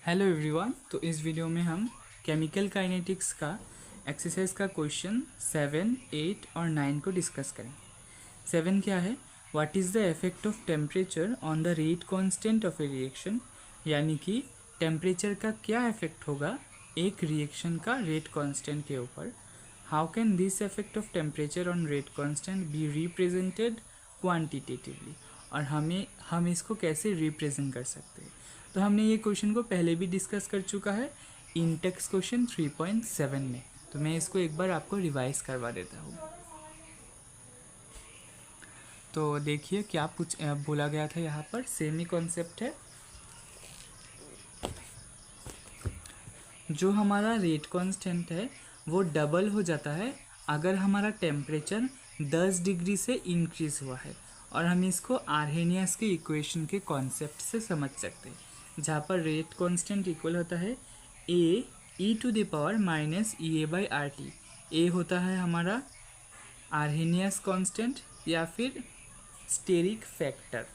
Hello everyone. तो इस video में हम केमिकल काइनेटिक्स का एक्सरसाइज का क्वेश्चन 7, 8 और 9 को डिस्कस करेंगे। 7 क्या है? What is the effect of temperature on the rate constant of A reaction, यानी कि टेम्परेचर का क्या इफेक्ट होगा एक रिएक्शन का रेट कांस्टेंट के ऊपर। How can this effect of temperature on rate constant be represented quantitatively, और हम इसको कैसे रिप्रेजेंट कर सकते हैं। तो हमने ये क्वेश्चन को पहले भी डिस्कस कर चुका है इन टेक्स्ट क्वेश्चन 3.7 में। तो मैं इसको एक बार आपको रिवाइज करवा देता हूँ। तो देखिए क्या बोला गया था यहाँ पर। सेम ही कॉन्सेप्ट है। जो हमारा रेट कांस्टेंट है वो डबल हो जाता है अगर हमारा टेम्परेचर 10 डिग्री से इंक्रीज हुआ है, और हम इसको आर्हेनियस के इक्वेशन के कॉन्सेप्ट से समझ सकते हैं, जहाँ पर रेट कांस्टेंट इक्वल होता है a e⁻ ए होता है हमारा आर्हेनियस कांस्टेंट या फिर स्टेरिक फैक्टर,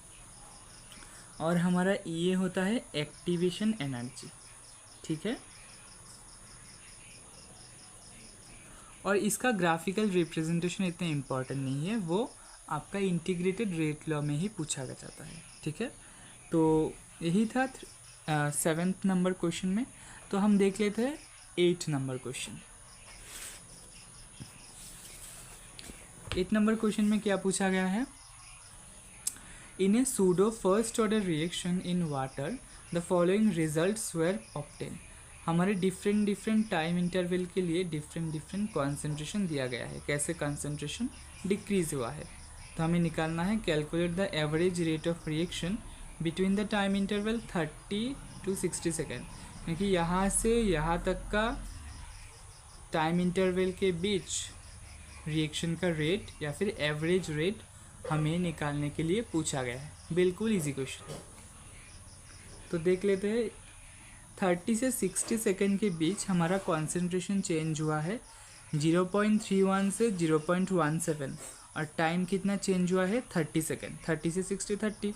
और हमारा ए होता है एक्टिवेशन एनर्जी। ठीक है। और इसका ग्राफिकल रिप्रेजेंटेशन इतना इम्पॉर्टेंट नहीं है, वो आपका इंटीग्रेटेड रेट लॉ में ही पूछा जाता है। ठीक है। तो यही था 7th नंबर क्वेश्चन में। तो हम देख लेते हैं 8 नंबर क्वेश्चन। 8 नंबर क्वेश्चन में क्या पूछा गया है? In a pseudo first order reaction in water the following results were obtain. हमारे डिफरेंट टाइम इंटरवल के लिए डिफरेंट कॉन्सेंट्रेशन दिया गया है। कैसे कॉन्सेंट्रेशन डिक्रीज हुआ है, तो हमें निकालना है। Calculate the average rate of reaction between the time interval 30 to 60 second, क्योंकि यहाँ से यहाँ तक का टाइम इंटरवल के बीच रिएक्शन का रेट या फिर एवरेज रेट हमें निकालने के लिए पूछा गया है। बिल्कुल इजी क्वेश्चन है। तो देख लेते हैं। 30 से 60 सेकेंड के बीच हमारा कॉन्सेंट्रेशन चेंज हुआ है 0.31 से 0.17, और टाइम कितना चेंज हुआ है 30 सेकेंड। 30 से 60 30।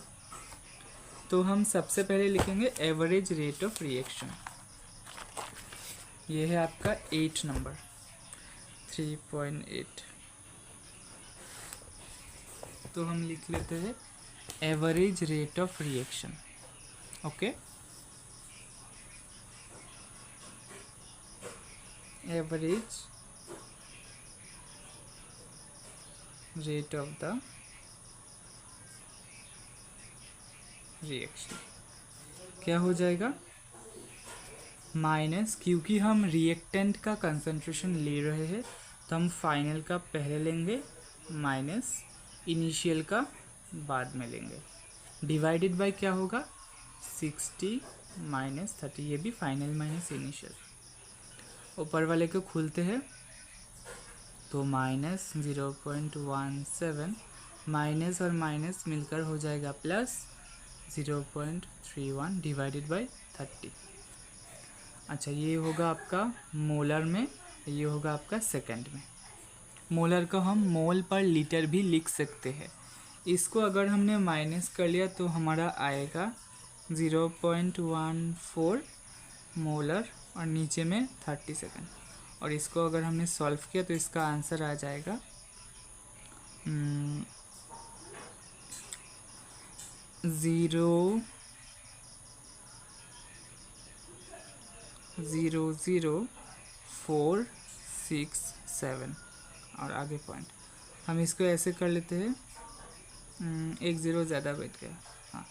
तो हम सबसे पहले लिखेंगे एवरेज रेट ऑफ रिएक्शन। ये है आपका 8 नंबर 3.8। तो हम लिख लेते हैं average rate of reaction. Okay. Average rate of the reaction क्या हो जाएगा? माइनस, क्योंकि हम रिएक्टेंट का कंसंट्रेशन ले रहे हैं तो हम फाइनल का पहले लेंगे, माइनस इनिशियल का बाद में लेंगे, डिवाइडेड बाय क्या होगा 60 माइनस 30। ये भी फाइनल माइनस इनिशियल। ऊपर वाले को खुलते हैं तो माइनस 0.17 माइनस और माइनस मिलकर हो जाएगा प्लस 0.31 डिवाइडेड बाय 30। अच्छा, ये होगा आपका मोलर में, ये होगा आपका सेकंड में। मोलर को हम मोल पर लीटर भी लिख सकते हैं। इसको अगर हमने माइनस कर लिया तो हमारा आएगा 0.14 मोलर और नीचे में 30 सेकंड। और इसको अगर हमने सॉल्व किया तो इसका आंसर आ जाएगा 0.00467 और आगे पॉइंट। हम इसको ऐसे कर लेते हैं, एक ज़ीरो ज़्यादा बैठ गया। हाँ,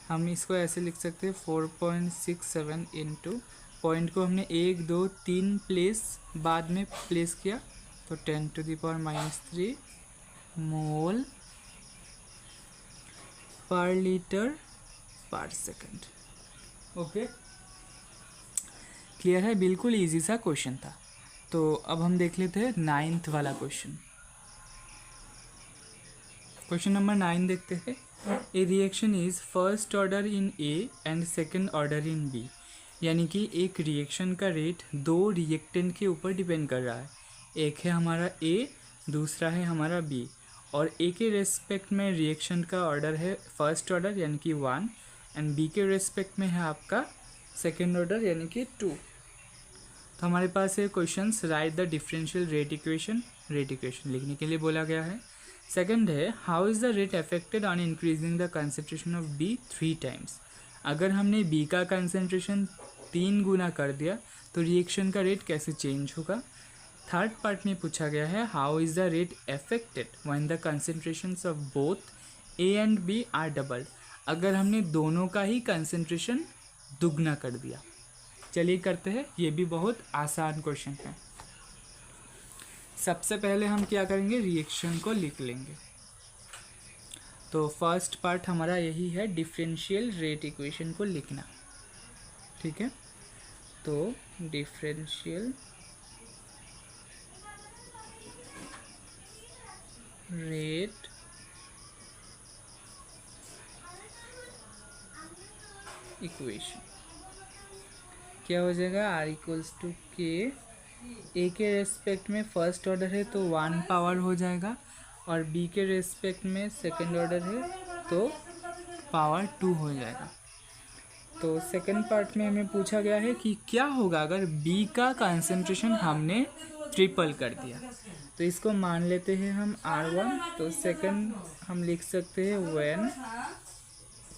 हम इसको ऐसे लिख सकते हैं 4.67 इंटू पॉइंट को हमने 1 2 3 प्लेस बाद में प्लेस किया तो 10⁻³ मोल पर लीटर पर सेकंड। ओके, क्लियर है? बिल्कुल इजी सा क्वेश्चन था। तो अब हम देख लेते हैं 9th वाला क्वेश्चन। क्वेश्चन नंबर 9 देखते हैं। A reaction is first order in A and second order in B, यानी कि एक रिएक्शन का रेट दो रिएक्टेंट के ऊपर डिपेंड कर रहा है। एक है हमारा ए, दूसरा है हमारा बी, और ए के रेस्पेक्ट में रिएक्शन का ऑर्डर है फर्स्ट ऑर्डर यानी कि 1, एंड बी के रेस्पेक्ट में है आपका सेकेंड ऑर्डर यानी कि 2। तो हमारे पास है questions, write the differential rate equation लिखने के लिए बोला गया है। सेकंड है, how is the rate affected on increasing the concentration of B 3 times. अगर हमने बी का कंसंट्रेशन 3 गुना कर दिया तो रिएक्शन का रेट कैसे चेंज होगा। थर्ड पार्ट में पूछा गया है, how is the rate affected when the concentrations of both A and B are double. अगर हमने दोनों का ही कंसंट्रेशन दुगना कर दिया। चलिए करते हैं, ये भी बहुत आसान क्वेश्चन है। सबसे पहले हम क्या करेंगे, रिएक्शन को लिख लेंगे। तो फर्स्ट पार्ट हमारा यही है, डिफरेंशियल रेट इक्वेशन को लिखना। ठीक है, तो डिफरेंशियल रेट इक्वेशन क्या हो जाएगा, आर इक्वल्स टू के। ए के रेस्पेक्ट में फर्स्ट ऑर्डर है तो 1 पावर हो जाएगा, और बी के रेस्पेक्ट में सेकेंड ऑर्डर है तो पावर 2 हो जाएगा। तो सेकेंड पार्ट में हमें पूछा गया है कि क्या होगा अगर बी का कंसंट्रेशन हमने ट्रिपल कर दिया। तो इसको मान लेते हैं हम R1। तो सेकेंड हम लिख सकते हैं when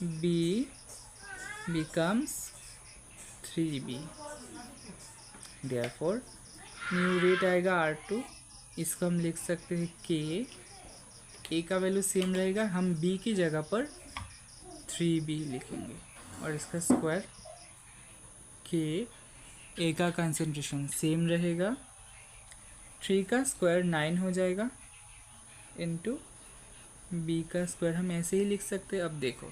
B becomes 3B, therefore new rate आएगा R2। इसको हम लिख सकते हैं K का वैल्यू सेम रहेगा, हम B की जगह पर 3B लिखेंगे और इसका स्क्वायर। A का कंसंट्रेशन सेम रहेगा, 3 का स्क्वायर 9 हो जाएगा, इनटू B का स्क्वायर हम ऐसे ही लिख सकते हैं। अब देखो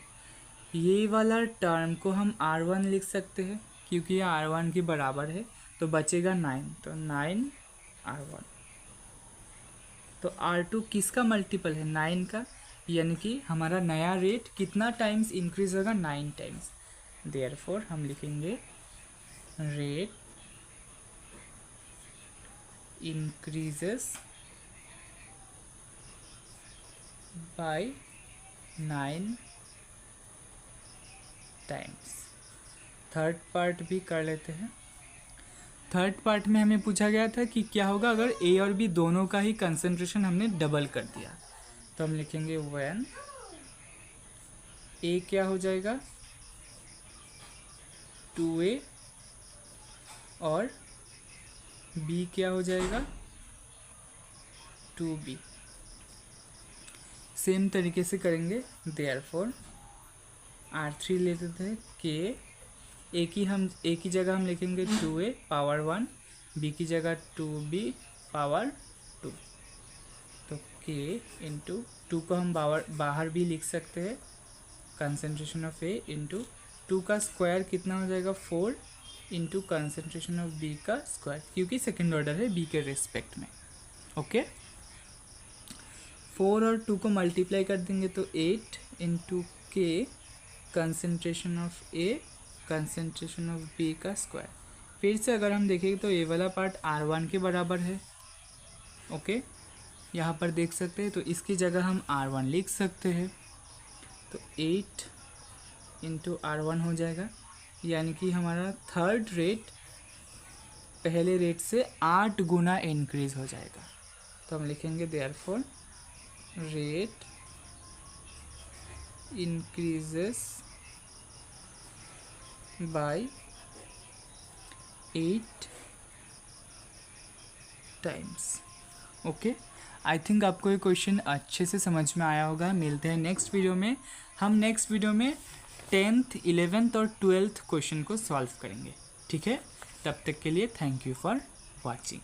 ये वाला टर्म को हम R1 लिख सकते हैं क्योंकि ये R1 के बराबर है, तो बचेगा 9, तो 9 R1। तो R2 किसका मल्टीपल है, 9 का, यानी कि हमारा नया रेट कितना टाइम्स इंक्रीज होगा, 9 टाइम्स। देयरफॉर हम लिखेंगे rate increases by 9 times. Third part भी कर लेते हैं। थर्ड पार्ट में हमें पूछा गया था कि क्या होगा अगर ए और बी दोनों का ही कंसंट्रेशन हमने डबल कर दिया। तो हम लिखेंगे व्हेन ए क्या हो जाएगा 2A और बी क्या हो जाएगा 2B। सेम तरीके से करेंगे। देयरफॉर R3 लेते थे के, ए की जगह हम लिखेंगे 2A पावर 1, बी की जगह 2B पावर 2। तो K इंटू 2 को हम बाहर भी लिख सकते हैं, कंसंट्रेशन ऑफ A इंटू 2 का स्क्वायर कितना हो जाएगा 4 इंटू कंसंट्रेशन ऑफ B का स्क्वायर, क्योंकि सेकेंड ऑर्डर है B के रेस्पेक्ट में। ओके, 4 और 2 को मल्टीप्लाई कर देंगे तो 8 into K concentration of A concentration of B का स्क्वायर। फिर से अगर हम देखें तो ये वाला पार्ट R1 के बराबर है। ओके, यहाँ पर देख सकते हैं, तो इसकी जगह हम R1 लिख सकते हैं। तो 8 इंटू R1 हो जाएगा, यानी कि हमारा थर्ड रेट पहले रेट से 8 गुना इंक्रीज हो जाएगा। तो हम लिखेंगे therefore rate increases by 8 times. Okay, I think आपको ये क्वेश्चन अच्छे से समझ में आया होगा। मिलते हैं नेक्स्ट वीडियो में। हम नेक्स्ट वीडियो में 10th, 11th और 12th क्वेश्चन को सॉल्व करेंगे। ठीक है, तब तक के लिए थैंक यू फॉर वॉचिंग।